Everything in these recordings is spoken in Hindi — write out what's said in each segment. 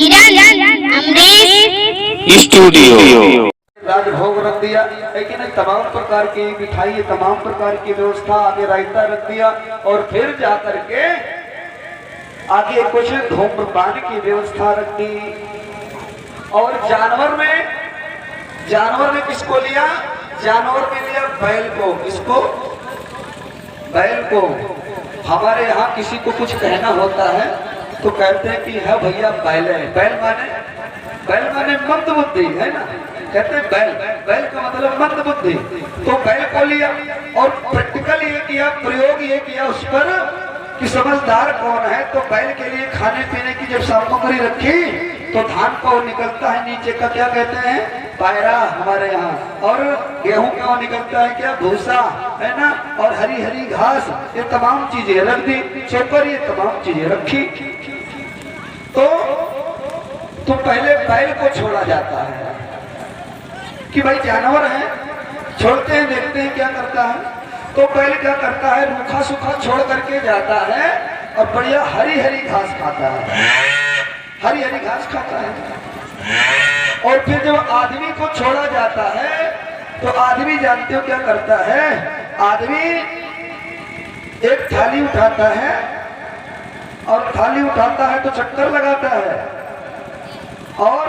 किरण अमरीश स्टूडियो राजभोग रख दिया, लेकिन तमाम प्रकार की मिठाई, तमाम प्रकार की व्यवस्था, आगे रायता रख दिया और फिर जाकर के आगे कुछ धूम्रपान की व्यवस्था रख दी। और जानवर में किसको लिया? जानवर में लिया बैल को। किसको? बैल को। हमारे यहाँ किसी को कुछ कहना होता है तो कहते हैं कि है भैया बैल है। बैल माने मंद बुद्धि है ना, कहते हैं बैल का मतलब मंद बुद्धि। तो बैल को लिया और प्रैक्टिकल ये किया, प्रयोग ये किया उस पर कि समझदार कौन है। तो बैल के लिए खाने पीने की जब सामग्री रखी तो धान को निकलता है नीचे का, क्या कहते हैं? पायरा हमारे यहाँ। और गेहूं का निकलता है क्या? भूसा है ना। और हरी हरी घास, ये तमाम चीजें रख दी। चोकर, ये तमाम चीजें रखी। तो पहले बैल को छोड़ा जाता है कि भाई जानवर है, छोड़ते हैं, देखते हैं क्या करता है। तो बैल क्या करता है? रूखा सूखा छोड़ करके जाता है और बढ़िया हरी हरी घास खाता है। हरी हरी घास खाता है। और फिर जब आदमी को छोड़ा जाता है तो आदमी जानते हो क्या करता है? आदमी एक थाली उठाता है और थाली उठाता है तो चक्कर लगाता है। और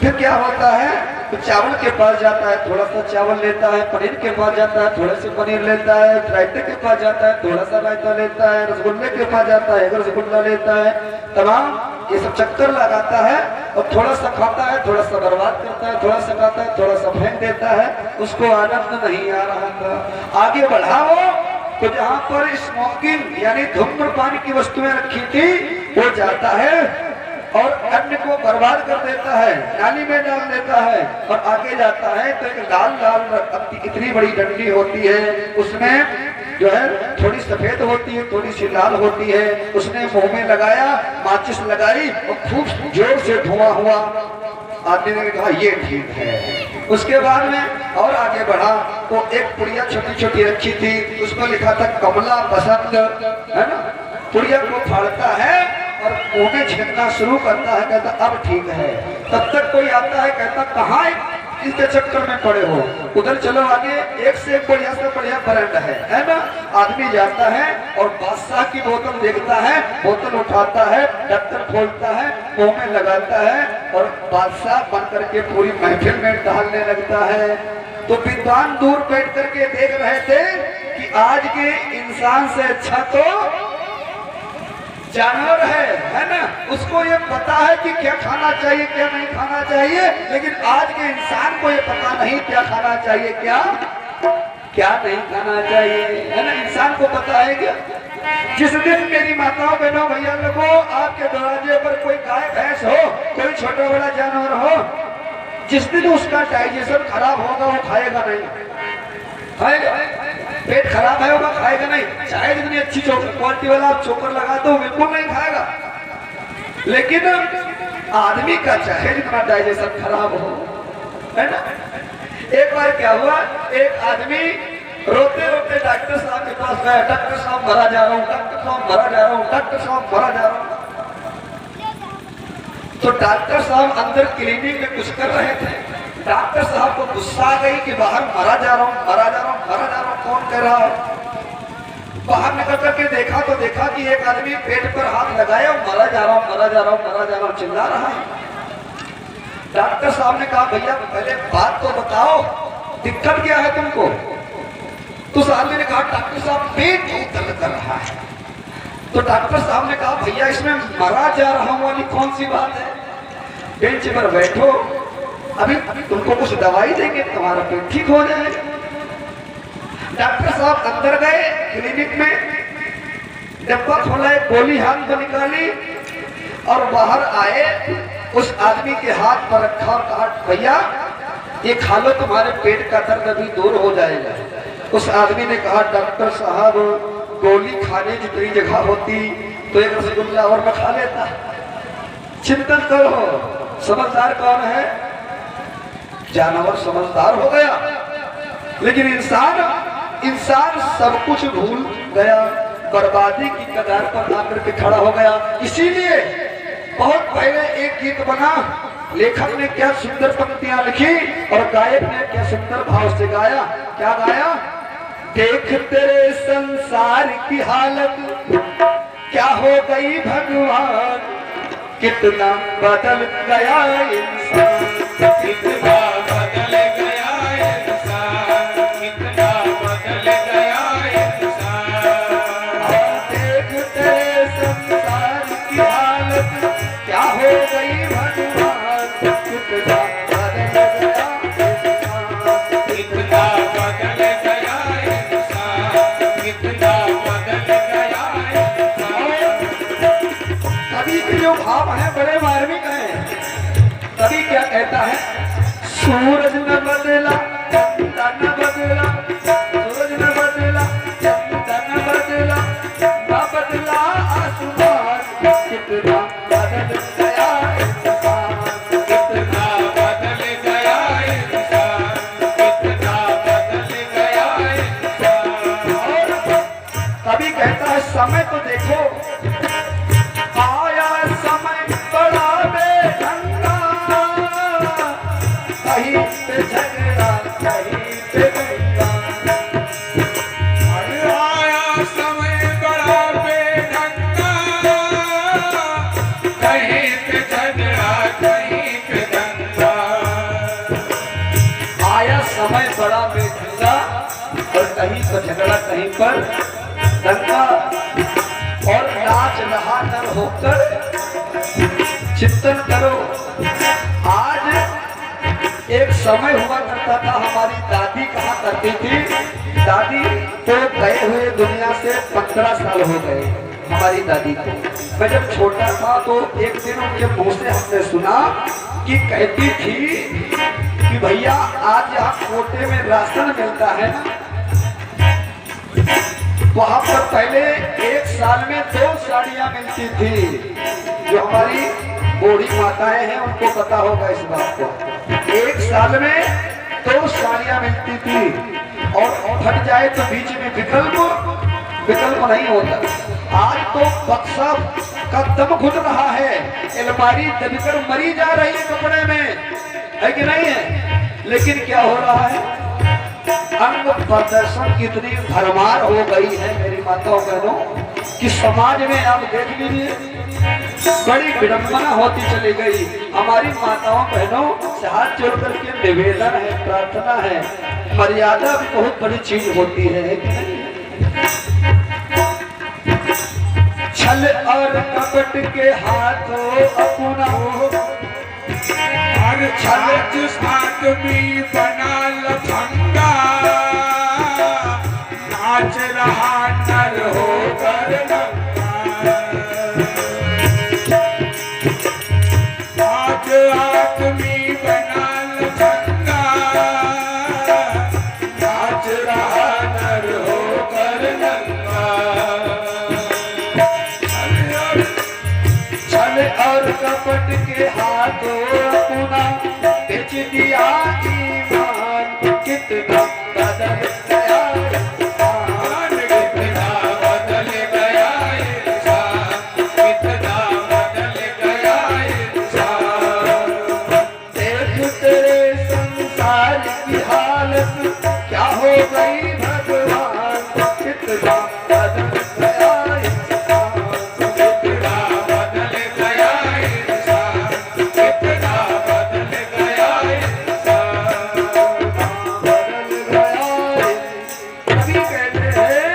फिर क्या होता है? तो चावल के पास जाता है, थोड़ा सा चावल लेता है। पनीर के पास जाता है, थोड़ा सा पनीर लेता है। रायते के पास जाता है, थोड़ा सा रायता लेता है। रसगुल्ले के पास जाता है, रसगुल्ला लेता है। तमाम ये सब चक्कर लगाता है और थोड़ा सा खाता है, थोड़ा सा बर्बाद करता है, थोड़ा सा खाता है, थोड़ा सा फेंक देता है। उसको आनंद नहीं आ रहा था। आगे बढ़ाओ तो जहाँ पर स्मोकिंग यानी धूम्रपान की वस्तुएं रखी थी वो जाता है और अन्न को बर्बाद कर देता है, नाली में डाल देता है। और आगे जाता है तो एक लाल इतनी बड़ी डंडी होती है, उसमें जो है थोड़ी सफेद होती है, थोड़ी सी लाल होती है। उसने मुंह में लगाया, माचिस लगाई और खूब जोर से धुआं हुआ। आदमी ने कहा ये ठीक है। उसके बाद में और आगे बढ़ा तो एक पुड़िया छोटी छोटी रखी थी, उसको लिखा था कमला बसंत, है ना। पुड़िया को फाड़ता है और मुंह में छिड़कना शुरू करता है, कहता अब ठीक है। तब तक कोई आता है, कहता कहाँ इसके चक्कर में पड़े हो, उधर चलो आगे, एक से बढ़िया से बढ़िया ब्रांड है ना। आदमी जाता है और बादशाह की बोतल देखता है, बोतल उठाता है, ढक्कन खोलता है, मुंह में लगाता है और बादशाह बन करके पूरी महफिल में टहलने लगता है। तो विद्वान दूर बैठ करके देख रहे थे कि आज के इंसान से अच्छा तो जानवर है ना। उसको ये पता है कि क्या खाना चाहिए, क्या नहीं खाना चाहिए। लेकिन आज के इंसान को ये पता नहीं क्या खाना चाहिए, क्या नहीं खाना चाहिए, है ना। इंसान को पता है क्या? जिस दिन मेरी माताओं बहनों भैया लोगों आपके दरवाजे पर कोई गाय भैंस हो, कोई छोटा बड़ा जानवर हो, जिस दिन उसका डाइजेशन खराब होगा वो खाएगा नहीं। खाएगा? पेट खराब है होगा, खाएगा नहीं। चाहे जितनी अच्छी क्वालिटी वाला आप चोकर लगा दो बिल्कुल नहीं खाएगा। लेकिन आदमी का चाहे जितना डाइजेशन खराब हो, है ना। एक बार क्या हुआ, एक आदमी रोते रोते डॉक्टर साहब के पास गया। डॉक्टर साहब मरा जा रहा हूँ, डॉक्टर साहब मरा जा रहा हूँ, डॉक्टर साहब मरा जा रहा हूँ। तो डॉक्टर साहब अंदर क्लिनिक में कुछ कर रहे थे। डॉक्टर साहब को गुस्सा आ गई कि बाहर मरा जा रहा हूँ, मरा जा रहा हूँ, मरा जा रहा हूँ, कौन कह रहा है। बाहर निकल करके देखा तो देखा कि एक आदमी पेट पर हाथ लगाया, मरा जा रहा हूँ, मरा जा रहा हूँ, मरा जा रहा हूँ चिल्ला रहा है। डॉक्टर साहब ने कहा भैया पहले बात तो बताओ, दिक्कत क्या है तुमको। तो उस आदमी ने कहा डॉक्टर साहब पेट दर्द कर रहा है। तो डॉक्टर साहब ने कहा भैया इसमें मरा जा रहा हूँ वाली कौन सी बात है। बेंच पर बैठो, अभी तुमको कुछ दवाई देंगे, तुम्हारा पेट ठीक हो जाएगा। डॉक्टर साहब अंदर गए क्लिनिक में, डब्बा खोला, एक गोली हाथ में निकाली और बाहर आए, उस आदमी के हाथ पर रखा और कहा भैया ये खा लो, तुम्हारे पेट का दर्द अभी दूर हो जाएगा। उस आदमी ने कहा डॉक्टर साहब गोली खाने जितनी जगह होती तो एक रसगुल्ला और मैं खा लेता। चिंतन करो, समझदार कौन है? जानवर समझदार हो गया, लेकिन इंसान सब कुछ भूल गया, बर्बादी की कगार पर आकर के खड़ा हो गया। इसीलिए बहुत पहले गीत बना, लेखक ने क्या सुंदर पंक्तियां लिखी और गायक ने क्या सुंदर भाव से गाया। क्या गाया? देख तेरे संसार की हालत क्या हो गई भगवान, कितना बदल गया इंसान, कितना बदल गया इंसान, कितना बदल गया इंसान। देख तेरे संसार की हालत क्या हो गई भगवान, कितना बदल गया इंसान, कितना बदल गया इंसान, कितना बदल गया इंसान। कवि के जो भाव हैं बड़े मार्मिक हैं। कवि क्या कहता है? सूरज न बदला, चंदा न बदला, सूरज न बदला, चंदा न बदला, न बदला आसमान, कितना बदल गया इंसान, कितना बदल गया इंसान, कितना बदल गया इंसान। कवि कहता है समय तो देखो, आया समय बड़ा बेढंगा, कहीं पे झगड़ा कहीं पे दंगा। आया समय बड़ा बेढंगा, कहीं पे झगड़ा कहीं पे दंगा। आया समय बड़ा बेढंगा और कहीं पर झगड़ा कहीं पर दंगा, और नाच रहा नर होकर चिंतन करो। आज एक समय हुआ करता था, हमारी दादी कहा करती थी, दादी तो गए हुए दुनिया से 15 साल हो गए हमारी दादी को। मैं जब छोटा था तो एक दिन उनके मुंह से हमने सुना कि कहती थी कि भैया आज यहाँ कोटे में राशन मिलता है ना, वहां पर पहले एक साल में 2 साड़ियां मिलती थी। जो हमारी बूढ़ी माताएं हैं उनको पता होगा इस बात को। एक साल में 2 साड़ियां मिलती थी और फट जाए तो बीच में विकल्प नहीं होता। आज तो बक्सा का दम घुट रहा है, अलमारी दबकर मरी जा रही है कपड़े में, है कि नहीं है? लेकिन क्या हो रहा है? अंग प्रदर्शन की इतनी भरमार हो गई है मेरी माताओं बहनों कि समाज में आप देख लीजिए बड़ी विडंबना होती चली गई। हमारी माताओं बहनों से हाथ जोड़ करके निवेदन है, प्रार्थना है, मर्यादा भी बहुत बड़ी चीज होती है कि नहीं? छल और कपट के हाथों अपना हर छल आदमी बना लफंगा, नाच रहा नर होकर नंगा। आज आदमी बना लफंगा, नाच रहा नर होकर नंगा। छल और कपट के हाथों अपना बेच दिया ईमान, कितना बदल गया इंसान, कितना बदल गया इंसान, कितना बदल गया इंसान। देख तेरे संसार की हालत क्या हो गई भगवान, कितना बदल गया इंसान, कितना बदल गया इंसान, कितना बदल गया इंसान। बदल गया। कभी कहते हैं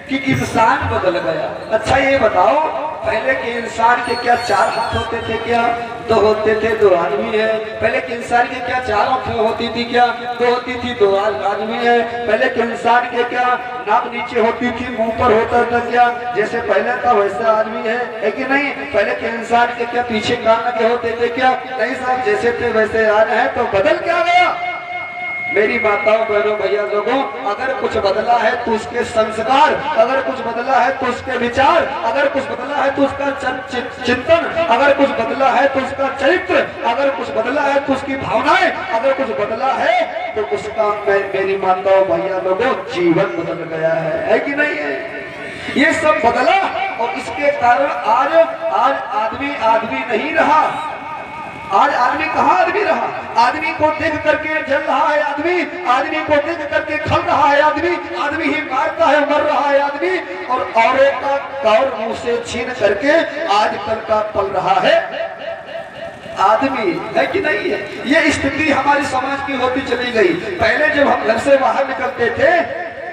कि इंसान बदल गया। अच्छा ये बताओ, पहले के इंसान के क्या 4 हाथ होते थे क्या? 2 होते थे, 2 आदमी है। पहले के इंसान के क्या 4 आंखें होती थी क्या? 2 होती थी, 2 आदमी है। पहले के इंसान के क्या नाक नीचे होती थी, मुंह पर होता था क्या? जैसे पहले था वैसा आदमी है कि नहीं? पहले के इंसान के क्या पीछे कान लगे होते थे क्या? नहीं साहब, जैसे थे वैसे आ रहे हैं। तो बदल क्या गया? मेरी माताओं बहनों भैया लोगों, अगर कुछ बदला है तो उसके संस्कार, अगर कुछ बदला है तो उसके विचार, अगर कुछ बदला है तो उसका चिंतन, अगर कुछ बदला है तो उसका चरित्र, अगर कुछ बदला है तो उसकी भावनाएं, अगर कुछ बदला है तो उसका मेरी माताओं भैया लोगों जीवन बदल गया है कि नहीं है? ये सब बदला और इसके कारण आज आज आदमी आदमी नहीं रहा। आज आदमी कहाँ आदमी रहा? आदमी को देख करके जल रहा है आदमी, आदमी को देख करके खल रहा है आदमी, आदमी ही मारता है, मर रहा है आदमी, और औरों का कौर मुंह से छीन करके आजकल का पल रहा है आदमी, है कि नहीं है? ये स्थिति हमारी समाज की होती चली गई। पहले जब हम घर से बाहर निकलते थे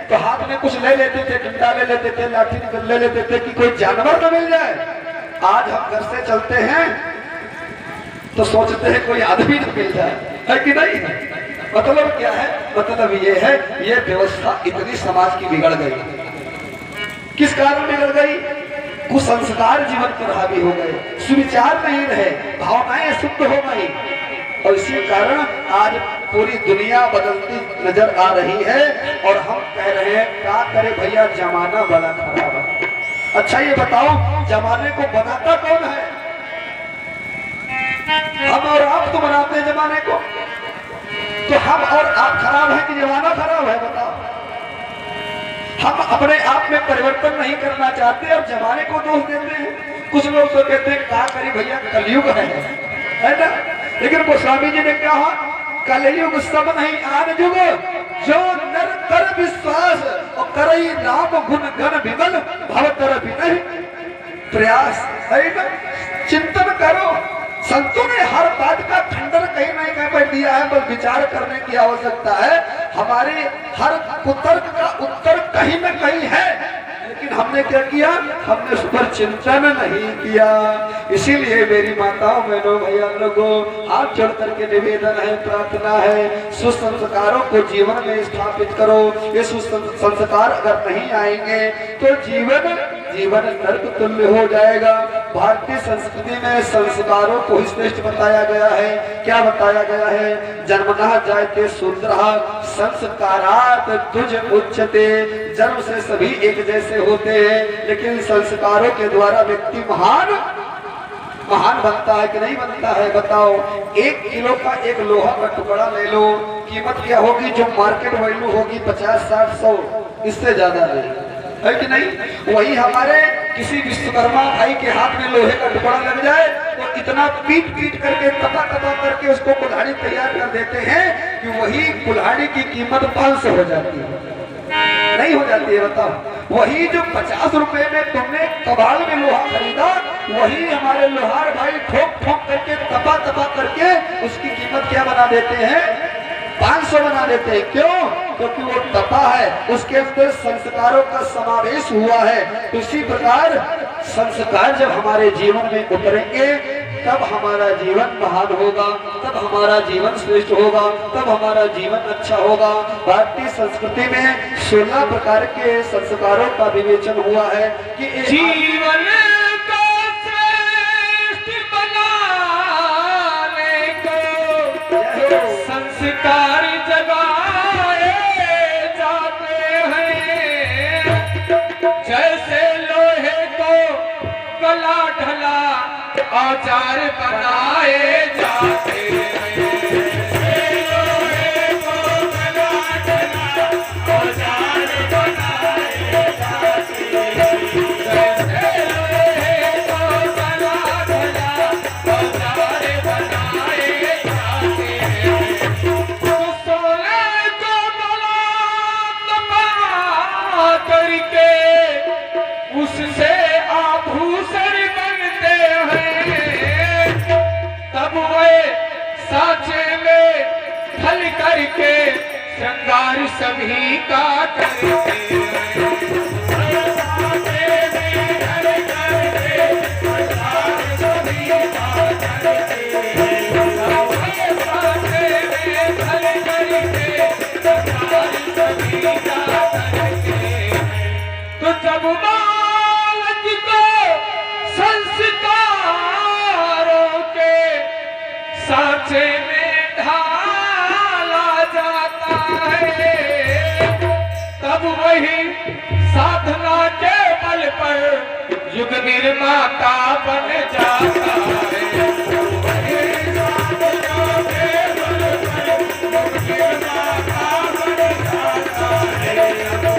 तो हाथ में कुछ ले लेते थे, डंडा ले लेते थे, लाठी ले लेते थे कि कोई जानवर न मिल जाए। आज हम घर से चलते हैं तो सोचते हैं कोई आदमी न मिल जाए, है कि नहीं? मतलब क्या है? मतलब ये है, ये व्यवस्था इतनी समाज की बिगड़ गई। किस कारण बिगड़ गई? कुसंस्कार जीवन पर हावी हो गए, सुविचार नहीं रहे, भावनाएं शुद्ध हो गई, और इसी कारण आज पूरी दुनिया बदलती नजर आ रही है। और हम कह रहे हैं क्या करे भैया, जमाना बड़ा खराब है। अच्छा ये बताओ, जमाने को बनाता कौन है? हम और आप तो बनाते हैं जमाने को। तो हम और आप खराब है कि जमाना खराब है? बताओ। हम अपने आप में परिवर्तन नहीं करना चाहते और जमाने को दोष देते हैं। कुछ लोग तो कहते हैं क्या करी भैया, कलयुग है ना? लेकिन गोस्वामी जी ने कहा कलयुग सब नहीं आन युग, जो नर कर विश्वास और करई नाम गुण गण विमल भवतर विनय प्रयास, है ना? चिंतन करो। संतों ने हर बात का खंडन कहीं नहीं कहीं पर दिया है, बस विचार करने की आवश्यकता है। हमारे हर कुतर्क का उत्तर कहीं न कहीं है, लेकिन हमने क्या किया? हमने उस पर चिंतन नहीं किया। इसीलिए मेरी माताओं बहनों भैया लोगों, हाथ जोड़ करके निवेदन है, प्रार्थना है, सुसंस्कारों को जीवन में स्थापित करो। ये सुसंस्कार अगर नहीं आएंगे तो जीवन नरक तुल्य हो जाएगा। भारतीय संस्कृति में संस्कारों को श्रेष्ठ बताया गया है। क्या बताया गया है? जन्मतः जायते शूद्रः संस्कारात् तुझ उच्यते। जन्म से सभी एक जैसे होते हैं, लेकिन संस्कारों के द्वारा व्यक्ति महान बनता है कि नहीं बनता है? बताओ। 1 किलो का एक लोहा का टुकड़ा ले लो, कीमत क्या होगी? जो मार्केट वैल्यू होगी 50, 60, 100, इससे ज्यादा नहीं, है कि नहीं? वही हमारे किसी विश्वकर्मा भाई के हाथ में लोहे का टुकड़ा लग जाए तो इतना पीट करके तपा करके उसको कुल्हाड़ी तैयार कर देते हैं कि वही कुल्हाड़ी की कीमत 500 हो जाती है, नहीं हो जाती है? बताओ। वही जो 50 रुपए में तुमने कबाड़ में लोहा खरीदा, वही हमारे लोहार भाई ठोक करके तपा करके उसकी कीमत क्या बना देते हैं? 500 बना देते हैं। क्यों? क्योंकि वो तपा है, उसके अंदर संस्कारों का समावेश हुआ है। तो इसी प्रकार संस्कार जब हमारे जीवन में उतरेंगे तब हमारा जीवन महान होगा, तब हमारा जीवन श्रेष्ठ होगा, तब हमारा जीवन अच्छा होगा। भारतीय संस्कृति में 16 प्रकार के संस्कारों का विवेचन हुआ है कि जीवन को श्रेष्ठ बनाने को संस्कार जगाए जाते हैं। जैसे लोहे को गला ढला औजार बनाए जाते हैं। लोहे को गला ढला औजार बनाए जाते हैं। जैसे लोहे को गला ढला औजार बनाए जाते हैं। तो सोने को गला तपा करके उससे आभूषण बनते हैं। तब वे साँचे में ढल करके श्रृंगार सभी का करते हैं। साँचे में ढल करके श्रृंगार सभी का करते हैं। साँचे में ढल करके श्रृंगार सभी का करते हैं। तो जब बालक को संस्कारों के सांचे में ढाला जाता है, तब वही साधना के बल पर युग निर्माता बन जाता है। वही साधना के बल पर युग निर्माता बन जाता है।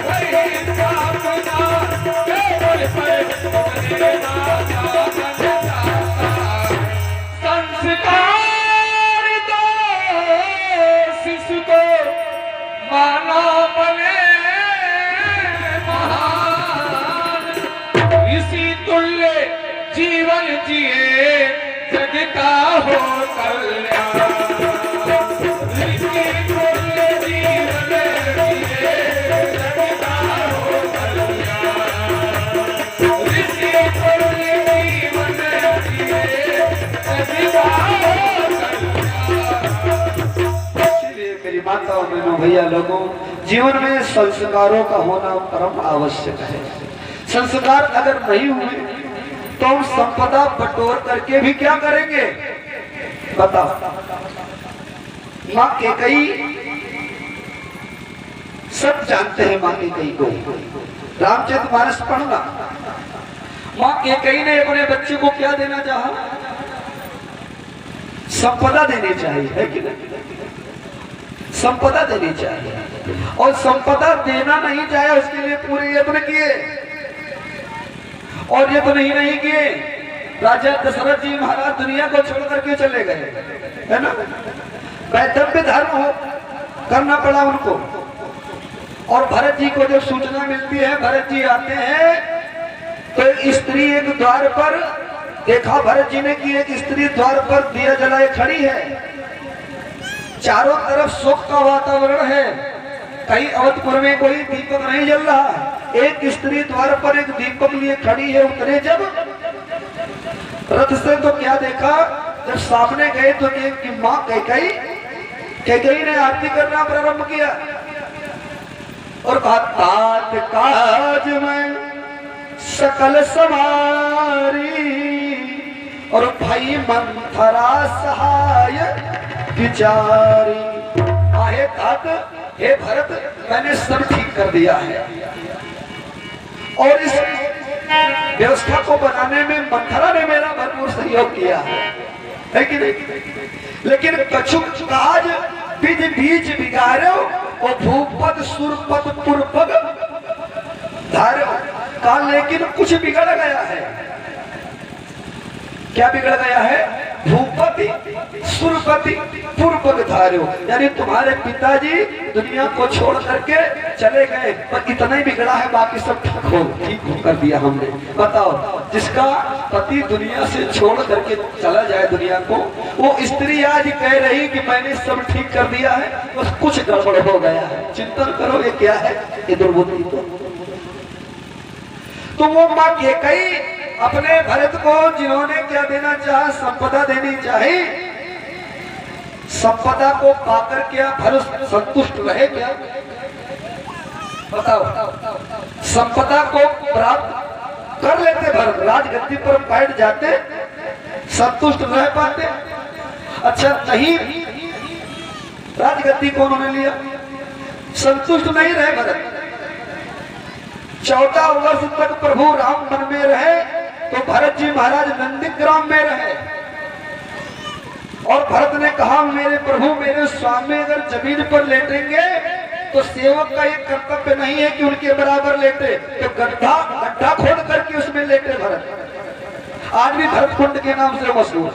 वही साधना के बल पर माताओं बहनों भैया लोगों, जीवन में संस्कारों का होना परम आवश्यक है। संस्कार अगर नहीं हुए तो हम संपदा बटोर करके भी क्या करेंगे बताओ। माँ कैकेयी सब जानते हैं, माँ कैकेयी को रामचरितमानस पढ़ना। माँ कैकेयी ने अपने बच्चे को क्या देना चाहा? संपदा देनी चाहिए, है कि नहीं? संपदा देनी चाहिए, और संपदा देना नहीं चाहे उसके लिए पूरे यत्न किए, और यत्न ही नहीं किए। राजा दशरथ जी महाराज दुनिया को छोड़ करके चले गए, है ना? वैधव्य धर्म हो करना पड़ा उनको। और भरत जी को जब सूचना मिलती है, भरत जी आते हैं तो स्त्री एक द्वार पर देखा, भरत जी ने कि एक स्त्री द्वार पर दिया जलाए खड़ी है, चारों तरफ शोक का वातावरण है, कहीं अवधपुर में कोई दीपक नहीं जल रहा है, एक स्त्री द्वार पर एक दीपक लिए खड़ी है। उतरे जब रथ से तो क्या देखा, जब सामने गए तो देख कि माँ कैकेयी ने आरती करना प्रारंभ किया और कहा, तात काज में सकल समारी और भाई मंथरा सहाय विचारी। हे तात, हे भरत, मैंने सब ठीक कर दिया है, और इस व्यवस्था को बनाने में मंथरा ने मेरा भरपूर सहयोग किया है कि नहीं? लेकिन कछुक काज विध बीज बिगाड़ो और भूपद सुरपद पुरपद धारो का, लेकिन कुछ बिगड़ गया है। क्या बिगड़ गया है? भूपति सुरपति पूर्वक धार्यो, यानी तुम्हारे पिताजी दुनिया को छोड़ करके चले गए, पर इतना ही बिगड़ा है, बाकी सब ठीक कर दिया हमने। बताओ, जिसका पति दुनिया से छोड़ करके चला जाए दुनिया को, वो स्त्री आज कह रही कि मैंने सब ठीक कर दिया है, बस कुछ गड़बड़ हो गया है। चिंतन करो ये क्या है, ये दुर्बुद्धि। तो वो माँ कैकेयी अपने भरत को जिन्होंने क्या देना चाहा, संपदा देनी चाहिए, संपदा को पाकर क्या भरत संतुष्ट रहे क्या? बताओ, संपदा को प्राप्त कर लेते भरत, राजगद्दी पर बैठ जाते, संतुष्ट रह पाते? अच्छा नहीं, राजगद्दी को उन्होंने लिया, संतुष्ट नहीं रहे भरत। 14 वर्ष तक प्रभु राम वन में रहे तो भरत जी महाराज नंदीग्राम में रहे, और भरत ने कहा, मेरे प्रभु मेरे स्वामी अगर जमीन पर लेटेंगे तो सेवक का ये कर्तव्य नहीं है कि उनके बराबर लेटे, तो गड्ढा खोद करके उसमें लेटे भरत। आज भी भरत कुंड के नाम से मशहूर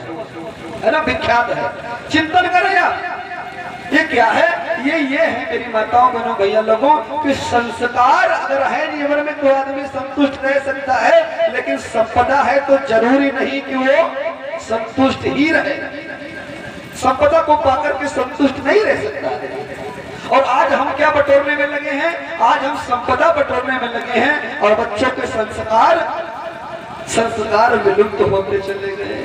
है ना, विख्यात है। चिंतन करें आप, ये क्या है? ये है मेरी माताओं बहनों भैया लोगों कि संस्कार अगर है जीवन में तो आदमी संतुष्ट रह सकता है, लेकिन संपदा है तो जरूरी नहीं कि वो संतुष्ट ही रहे। संपदा को पाकर के संतुष्ट नहीं रह सकता है। और आज हम क्या बटोरने में लगे हैं? आज हम संपदा बटोरने में लगे हैं, और बच्चों के संस्कार विलुप्त होते चले गए।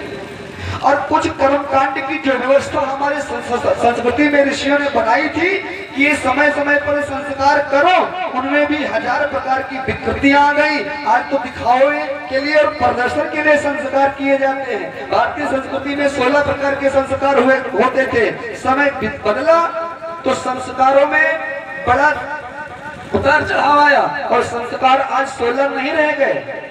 और कुछ कर्मकांड की जो व्यवस्था हमारे संस्कृति में ऋषियों ने बनाई थी कि ये समय समय पर संस्कार करो, उनमें भी हजार प्रकार की विकृतियां आ गई। आज तो दिखावे के लिए और प्रदर्शन के लिए संस्कार किए जाते हैं। भारतीय संस्कृति में 16 प्रकार के संस्कार होते थे, समय बदला तो संस्कारों में बड़ा उतार चढ़ाव आया, और संस्कार आज 16 नहीं रह गए,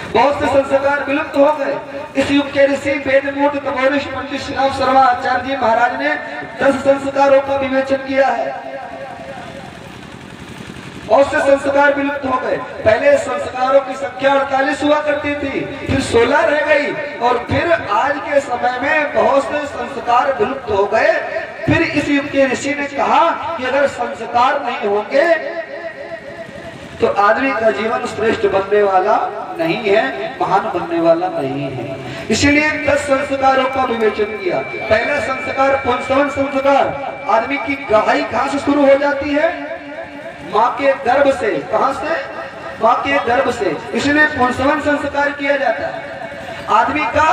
बहुत से संस्कार विलुप्त हो गए। इस युग के ऋषि वेदमूढ़ तपोनिष पंडित श्रीराम शर्मा आचार्य जी महाराज ने 10 संस्कारों का विवेचन किया है। बहुत से संस्कार विलुप्त हो गए। पहले संस्कारों की संख्या 48 हुआ करती थी, फिर 16 रह गई, और फिर आज के समय में बहुत से संस्कार विलुप्त हो गए। फिर इस युग के ऋषि ने कहा कि अगर संस्कार नहीं होंगे तो आदमी का जीवन श्रेष्ठ बनने वाला नहीं है, महान बनने वाला नहीं है। इसीलिए 10 संस्कारों का विवेचन किया। पहला संस्कार पुंसवन संस्कार, आदमी की गवाही कहां से शुरू हो जाती है? माँ के गर्भ से। कहां से? माँ के गर्भ से। इसलिए पुंसवन संस्कार किया जाता है। आदमी का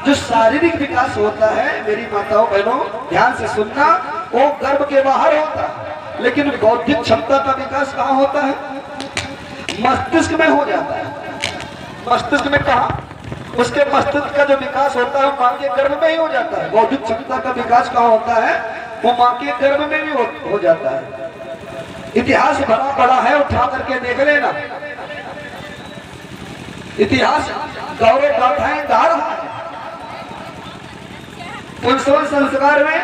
जो शारीरिक विकास होता है, मेरी माताओं बहनों ध्यान से सुनना, वो गर्भ के बाहर होता है, लेकिन बौद्धिक क्षमता का विकास कहाँ होता है? मस्तिष्क में हो जाता है। मस्तिष्क में कहा? उसके मस्तिष्क का जो विकास होता है माँ के गर्भ में ही हो जाता है। बौद्धिक क्षमता का विकास कहाँ होता है? वो माँ के गर्भ में भी हो जाता है। इतिहास बड़ा बड़ा है, उठा करके देख लेना। इतिहास गौरव गाथाएं गा रहा है। पुंसवन संस्कार में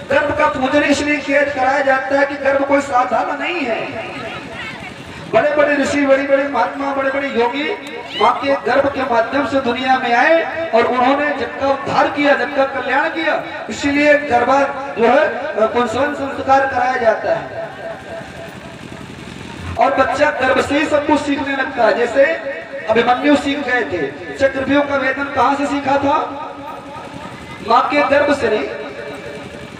गर्भ का पूजन इसलिए कराया जाता है कि गर्भ कोई साधारण नहीं है। बड़े बड़े ऋषि, बड़ी बड़ी महात्मा, बड़े बड़े योगी माँ के गर्भ के माध्यम से दुनिया में आए और उन्होंने जग का उद्धार किया, जग का कल्याण किया। इसीलिए गर्भा जो है पुंसवन संस्कार कराया जाता है। और बच्चा गर्भ से ही सब कुछ सीखने लगता है। जैसे अभिमन्यु सीख गए थे, चक्रव्यूह का वेदन कहाँ से सीखा था? माँ के गर्भ से नहीं,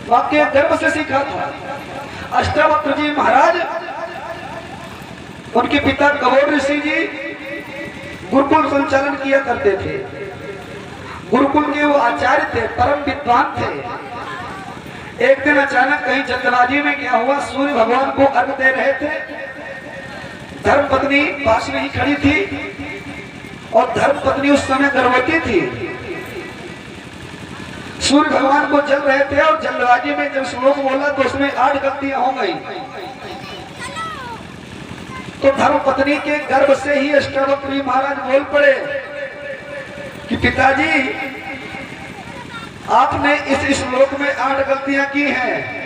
माँ के गर्भ से सीखा था। अष्टावक्र जी महाराज, उनके पिता कबोर ऋषि जी गुरुकुल संचालन किया करते थे। गुरुकुल के वो आचार्य थे, परम विद्वान थे। एक दिन अचानक कहीं जल्दबाजी में क्या हुआ, सूर्य भगवान को अर्घ दे रहे थे। धर्मपत्नी पास में ही खड़ी थी और धर्मपत्नी उस समय गर्भवती थी। सूर्य भगवान को जल रहे थे और जल्दबाजी में जब श्लोक बोला तो उसमें 8 गलतियां हो गई। तो धर्मपत्नी के गर्भ से ही अष्टावक्र महाराज बोल पड़े कि पिताजी, आपने इस श्लोक में 8 गलतियां की हैं।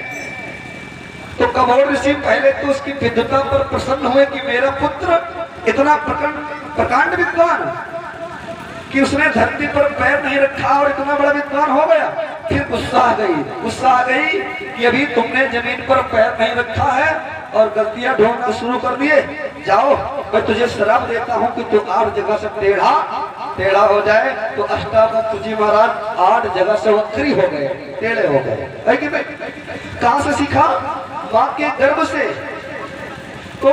तो कबोर ऋषि पहले तो उसकी विद्वता पर प्रसन्न हुए कि मेरा पुत्र इतना प्रकांड विद्वान कि उसने धरती पर पैर नहीं रखा और इतना बड़ा विद्वान हो गया। फिर गुस्सा आ गई कि अभी तुमने जमीन पर पैर नहीं रखा है और गलतियां ढूंढना शुरू कर दिए। जाओ, मैं तुझे श्राप देता हूं कि तू 8 जगह से टेढ़ा हो जाए। तो अष्टावक्र जी महाराज 8 जगह से वक्री हो गए, टेढ़े हो गए। है कि नहीं? कहां से सीखा? मां के गर्भ से। तो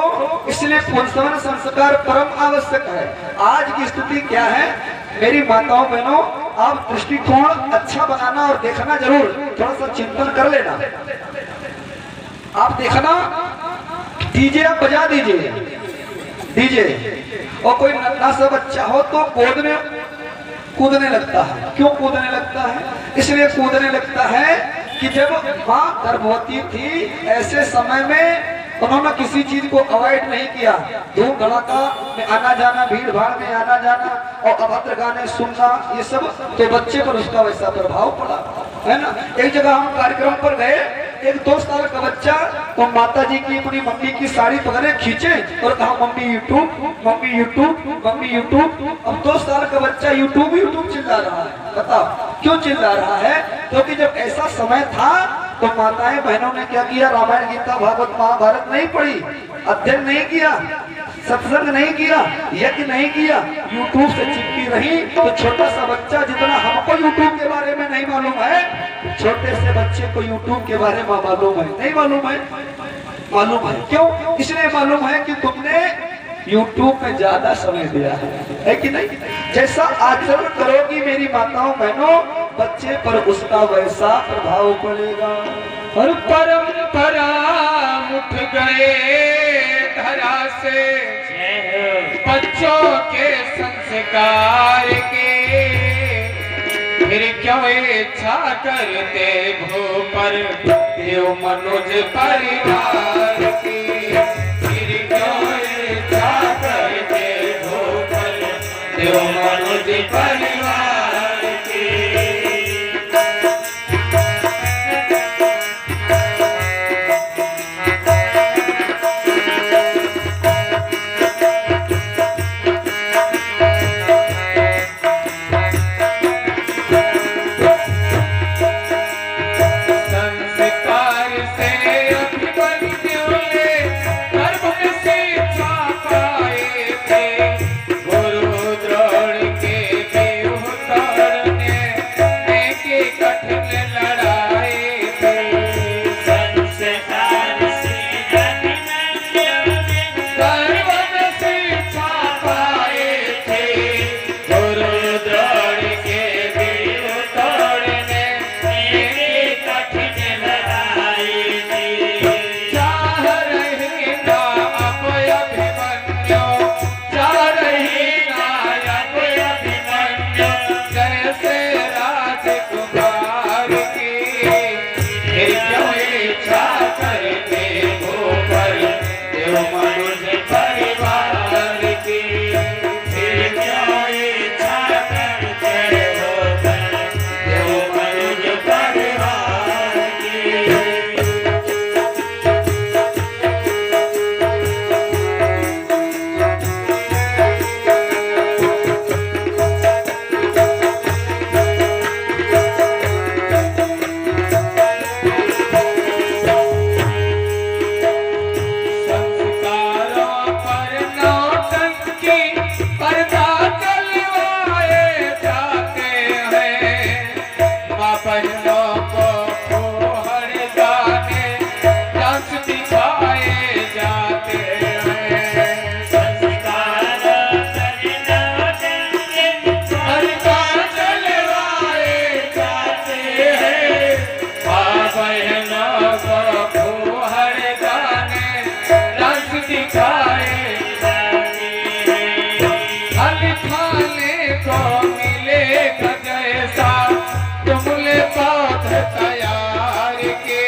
इसलिए पुंसवन संस्कार परम आवश्यक है। आज की स्थिति क्या है? मेरी माताओं बहनों, आप दृष्टिकोण अच्छा बनाना और देखना जरूर, थोड़ा सा चिंतन कर लेना। आप देखना, डीजे आप बजा दीजिए, डीजे, और कोई नन्हा सा बच्चा हो तो कूदने लगता है। क्यों कूदने लगता है? इसलिए कूदने लगता है कि जब माँ गर्भवती थी, ऐसे समय में उन्होंने किसी चीज को अवॉइड नहीं किया। धूम धड़ाका में आना जाना, भीड़ भाड़ में आना जाना और अभद्र गाने सुनना, ये सब तो बच्चे पर उसका वैसा प्रभाव पड़ा, है ना। एक जगह हम कार्यक्रम पर गए, एक 2 साल का बच्चा तो माता जी की अपनी मम्मी की साड़ी पकड़े खींचे और कहा mummy YouTube, mummy YouTube, mummy YouTube. अब 2 साल का बच्चा यूट्यूब यूट्यूब चिल्ला रहा है। बताओ क्यों चिल्ला रहा है? क्योंकि जब ऐसा समय था तो माताएं बहनों ने क्या किया? रामायण, गीता, भागवत, महाभारत नहीं पढ़ी, अध्ययन नहीं किया, सत्संग नहीं किया, यज्ञ नहीं किया, यूट्यूब से चिपकी रही। तो छोटा सा बच्चा, जितना हमको यूट्यूब के बारे में नहीं मालूम है, छोटे से बच्चे को यूट्यूब के बारे में मालूम है। नहीं मालूम है? मालूम है। क्यों? इसलिए मालूम है कि तुमने यूट्यूब में ज्यादा समय दिया है कि नहीं? जैसा आचरण करोगी मेरी माताओं बहनों, बच्चे पर उसका वैसा प्रभाव पड़ेगा। और परंपरा उठ गए धरा से बच्चों के संस्कार के, फिर क्यों इच्छा करते भू पर देव मनुज परिवार की। फिर क्यों इच्छा करते भू पर देव मनुज परिवार की। बहनों को हर गाने डांस दिखाए जाते हैं। संस्कार हर गाने चलवाए जाते हैं। माँ बहनों को हर गाने डांस दिखाए जाते हैं। हल खाने को मिलेगा जैसा तुमने पौध तैयार के।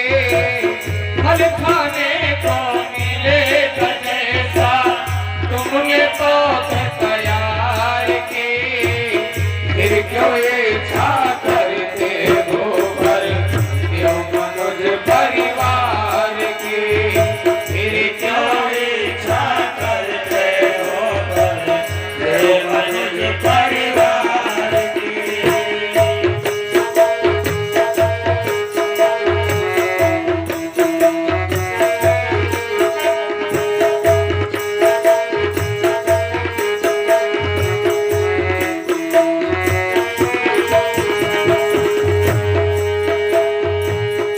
हल खाने को मिलेगा जैसा तुमने पौध तैयार के। फिर क्यों इच्छा करते हो भर क्यों मनोज परिवार की। फिर क्यों इच्छा करते हो भर क्यों मनोज परिवार की।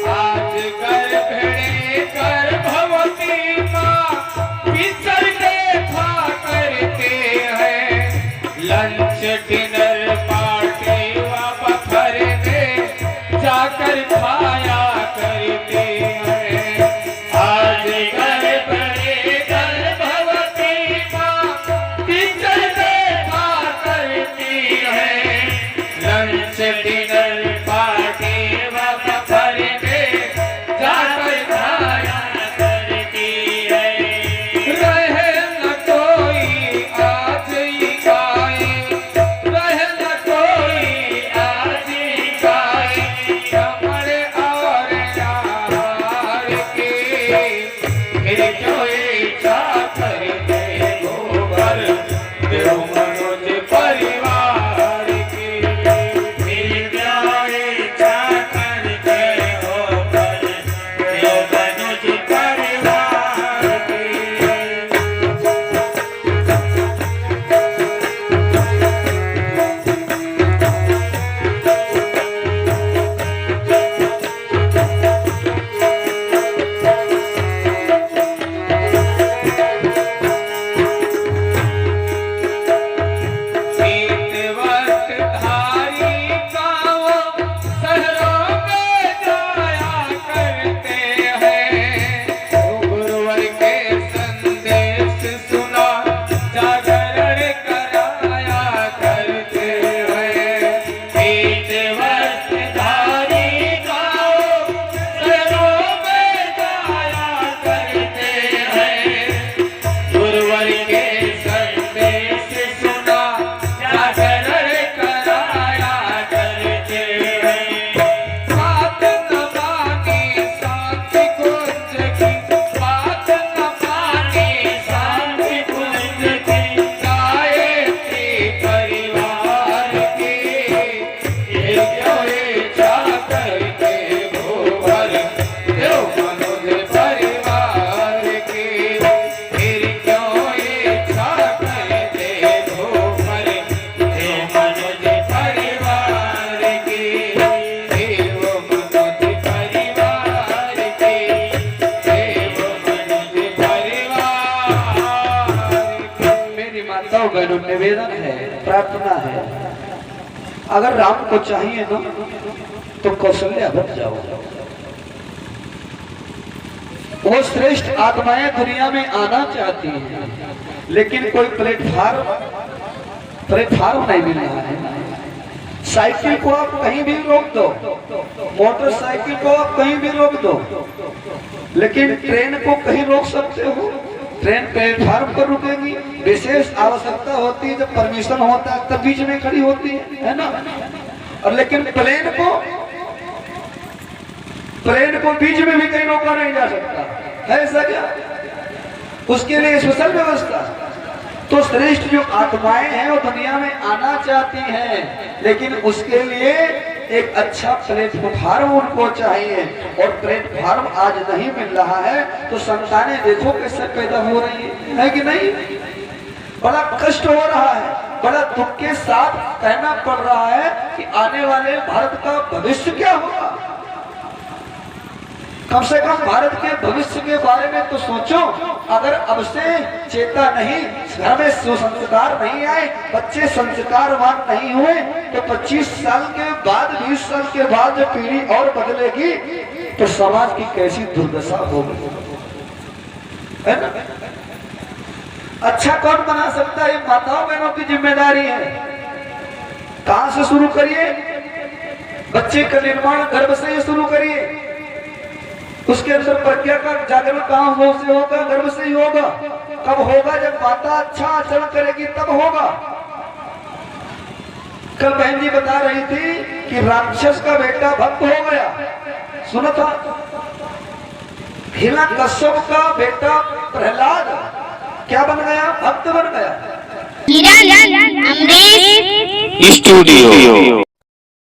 आज गर्भणे गर्भवती माँ पितर देखा करते हैं। लंच डिनर पार्टी व बफर में जाकर खाया करते हैं। आज गर्भणे गर्भवती माँ पितर देखा करती है। लंच डिनर पार्टी व बफर में जाकर खाया करती है। रहे न कोई आज गाए, रहे न कोई आज गाए कमर और यार के। फिर क्यों इच्छा करते हो भर देव मनोज परिवार की। फिर क्यों इच्छा करते हो भर देव मनोज परिवार की। शीत वस्त्र धारी गाँव शहरों में जाया करते हैं। गुरुवर के संदेश सुना जागरण कराया करते हैं। शीत वस्त्र धारी गाँव शहरों में जाया करते हैं। गुरुवर के संदेश सुना जागरण कराया करते हैं। बात न मानी शांति कुंज की, बात न मानी शांति कुंज की। गायत्री परिवार की। ये क्यों इच्छा करते हो भर देव मनोज परिवार की। फिर क्यों इच्छा करते हो भर देव मनोज परिवार की। देव मनोज परिवार की। देव मनोज परिवार की। मेरी माताओं बहनों निवेदन है, प्रार्थना है, अगर राम को चाहिए ना तो कौशल्या बन जाओ। वो श्रेष्ठ आत्माएं दुनिया में आना चाहती हैं, लेकिन कोई प्लेटफार्म नहीं मिल रहा है। साइकिल को आप कहीं भी रोक दो, मोटरसाइकिल को आप कहीं भी रोक दो, लेकिन ट्रेन को कहीं रोक सकते हो? ट्रेन प्लेटफार्म पर रुकेगी। विशेष आवश्यकता होती है, जब परमिशन होता है तब बीच में खड़ी होती है ना। और लेकिन प्लेन को बीच में भी कहीं रोका नहीं जा सकता है, ऐसा क्या? उसके लिए स्पेशल व्यवस्था। तो श्रेष्ठ जो आत्माएं हैं वो दुनिया में आना चाहती हैं, लेकिन उसके लिए एक अच्छा प्लेटफार्म उनको चाहिए, और प्लेटफार्म आज नहीं मिल रहा है। तो संतानें देखो कैसे पैदा हो रही है कि नहीं? बड़ा कष्ट हो रहा है। बड़ा दुख के साथ कहना पड़ रहा है कि आने वाले भारत का भविष्य क्या होगा। कम से कम भारत के भविष्य के बारे में तो सोचो। अगर अब से चेता नहीं, घर में सुसंस्कार नहीं आए, बच्चे संस्कारवान नहीं हुए, तो 25 साल के बाद 20 साल के बाद जो पीढ़ी और बदलेगी तो समाज की कैसी दुर्दशा होगी, है ना। अच्छा कौन बना सकता है, माताओं बहनों की जिम्मेदारी है। कहां से शुरू करिए, बच्चे का निर्माण गर्भ से ही शुरू करिए। उसके अंदर प्रज्ञा का जागरण कहां से होगा, गर्भ से ही होगा। कब होगा, जब माता अच्छा आचरण करेगी तब होगा। कल बहन जी बता रही थी कि राक्षस का बेटा भक्त हो गया, सुना था। हिरण्यकश्यप का बेटा प्रहलाद क्या बन गया, भक्त बन गया। किरण अमरीश स्टूडियो।